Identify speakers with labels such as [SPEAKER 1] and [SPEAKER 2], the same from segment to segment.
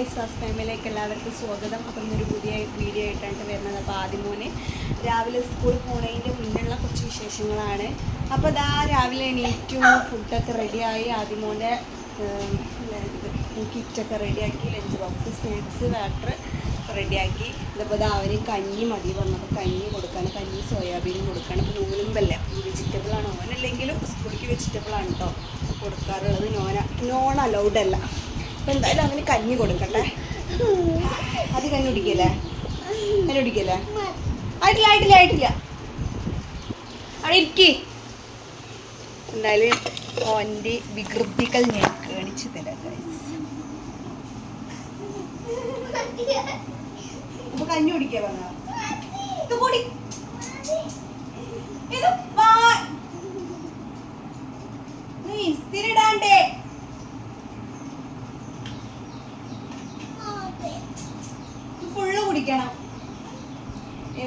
[SPEAKER 1] ഇസാസ് ഫാമിലിയിലേക്ക് എല്ലാവർക്കും സ്വാഗതം. അപ്പം ഇന്നൊരു പുതിയ വീഡിയോ ആയിട്ടാണ് വരുന്നത്. അപ്പോൾ ആദ്യം മോനെ രാവിലെ സ്കൂളിൽ പോകുന്നതിൻ്റെ മുന്നുള്ള കുറച്ച് വിശേഷങ്ങളാണ്. അപ്പോൾ ഇതാ രാവിലെ എണീറ്റും ഫുഡൊക്കെ റെഡിയായി. ആദ്യം മോനെ കിറ്റൊക്കെ റെഡിയാക്കി, ലഞ്ച് ബോക്സ്, സ്നാക്സ്, വാട്ടർ റെഡിയാക്കി. ഇതിപ്പോൾ ഇതാ അവന് കഞ്ഞി മതി പറഞ്ഞപ്പോൾ കഞ്ഞി കൊടുക്കാൻ, കഞ്ഞി സോയാബീനും കൊടുക്കണം. അപ്പോൾ നൂലുമ്പല്ലേ വെജിറ്റബിളാണ്, ഓനല്ലെങ്കിലും സ്കൂളിലേക്ക് വെജിറ്റബിളാണ് കേട്ടോ കൊടുക്കാറുള്ളത്. നോൺ അലൗഡ് അല്ല. അപ്പം എന്തായാലും അവന് കഞ്ഞി കൊടുക്കട്ടെ. അത് കഞ്ഞി കുടിക്കല്ലേ? കഞ്ഞി കുടിക്കല്ലേ? ആയിട്ടില്ല അവിടെ ഇരിക്കി. എന്തായാലും ഓൻ്റെ വികൃതികൾ ഞാൻ കാണിച്ചു തരാം. അപ്പൊ കഞ്ഞി കുടിക്കാ പറഞ്ഞ ഇത് കൂടി ഇത് ഇസ്തിരിടാണ്ടേ. ഫുള്ള് കുടിക്കണം.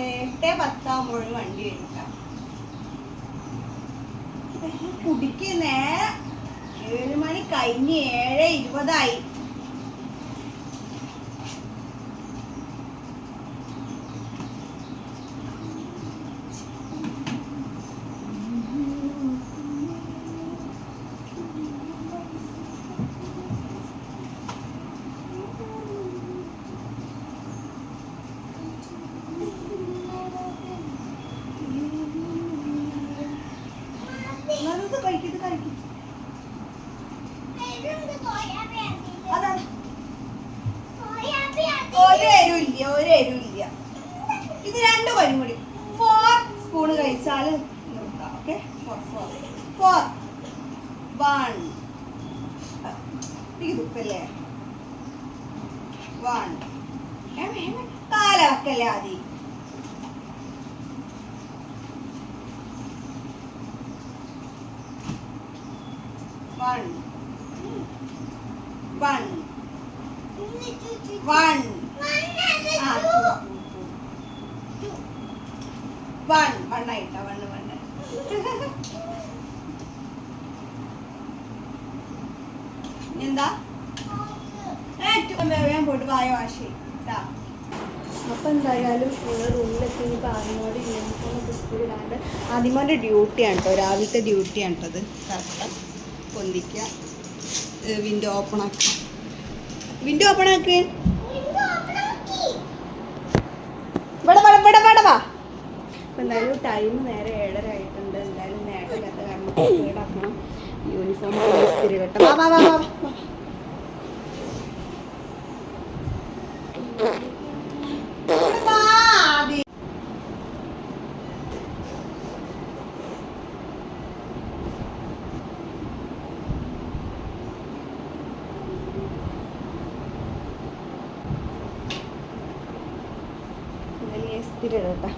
[SPEAKER 1] 8:10 വണ്ടി വരും. കുടിക്കുന്നേ 7 മണി കഴിഞ്ഞ് 7:20. ഒരു എരുവില്ല. ഇത് 2 കഞ്ഞി കൂടി 4 സ്പൂണ് കഴിച്ചാൽ നിർത്താം. ഓക്കെ, 4 1 തുപ്പല്ലേ 1 കാലവക്കല്ലേ ആദ്യം. എന്താ വേഗം പോയിട്ട് വായ വാശി. അപ്പം എന്തായാലും നിങ്ങൾ റൂമിലെത്തി. ഇനിയിപ്പോൾ ആദ്യമോടെ യൂണിഫോമൊക്കെ സ്കൂളിലാണ്ട് ആദ്യമോൻ്റെ ഡ്യൂട്ടിയാണ് കേട്ടോ, രാവിലത്തെ ഡ്യൂട്ടിയാണ് കേട്ടത്. കറക്റ്റ് പൊന്തിക്കുക, വിൻഡോ ഓപ്പൺ ആക്കുക. ഇവിടെ വാ. അപ്പം എന്തായാലും ടൈം നേരെ 7:30 ആയിട്ടുണ്ട്. എന്തായാലും നേട്ടമില്ലാത്ത കാരണം വീടാക്കണം. യൂണിഫോം ഇസ്തിരി കെട്ടാം. വാ ഇസ്തിരി ഇടട്ടെ.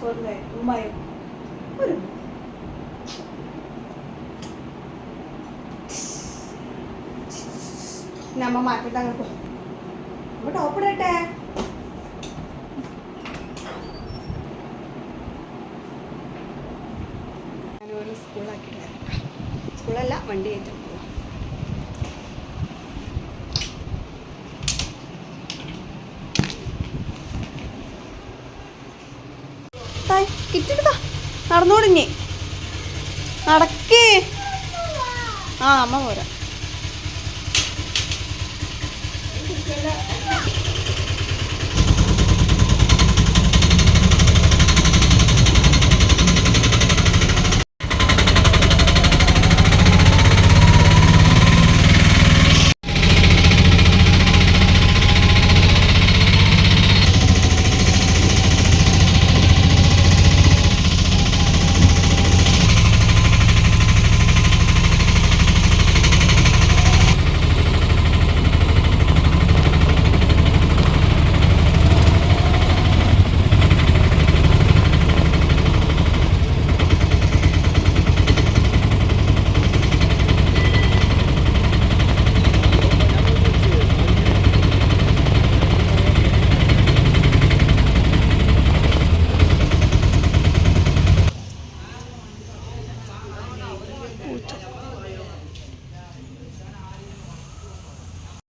[SPEAKER 1] ഭയം ഒരു നമ്മ മാറ്റട്ടെ അങ്ങോട്ട് പോ ടോപ്പ് ഇടട്ടെ. ഞാനോട് സ്കൂളാക്കിയിട്ട് വരാം. സ്കൂളല്ല, വണ്ടി കയറ്റാൻ പോവാം. കിട്ടിട്ടാ നടന്നോടിഞ്ഞി നടക്കേ. ആ അമ്മ പോരാ.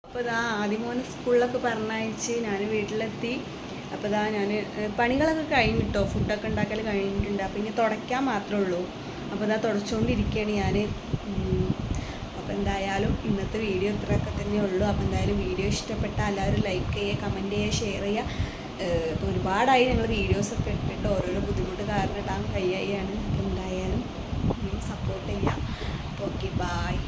[SPEAKER 1] അപ്പോൾ ഇതാ ആദ്യമോന് സ്കൂളിലൊക്കെ പറഞ്ഞയച്ച് ഞാൻ വീട്ടിലെത്തി. അപ്പോൾ ഇതാ ഞാൻ പണികളൊക്കെ കഴിഞ്ഞിട്ടോ, ഫുഡൊക്കെ ഉണ്ടാക്കൽ കഴിഞ്ഞിട്ടുണ്ട്. അപ്പോൾ ഇനി തുടയ്ക്കാൻ മാത്രമേ ഉള്ളൂ. അപ്പോൾ ഇതാ തുടച്ചുകൊണ്ടിരിക്കുകയാണ് ഞാൻ. അപ്പോൾ എന്തായാലും ഇന്നത്തെ വീഡിയോ ഇത്രയൊക്കെ തന്നെ ഉള്ളൂ. അപ്പോൾ എന്തായാലും വീഡിയോ ഇഷ്ടപ്പെട്ടാൽ എല്ലാവരും ലൈക്ക് ചെയ്യുക, കമൻറ്റ് ചെയ്യുക, ഷെയർ ചെയ്യുക. ഇപ്പോൾ ഒരുപാടായി ഞങ്ങൾ വീഡിയോസൊക്കെ ഇട്ടിട്ട് ഓരോരോ ബുദ്ധിമുട്ട് കാരണം ഇടാൻ കഴിയാണ്. അപ്പോൾ എന്തായാലും സപ്പോർട്ട് ചെയ്യുക. Okay, bye.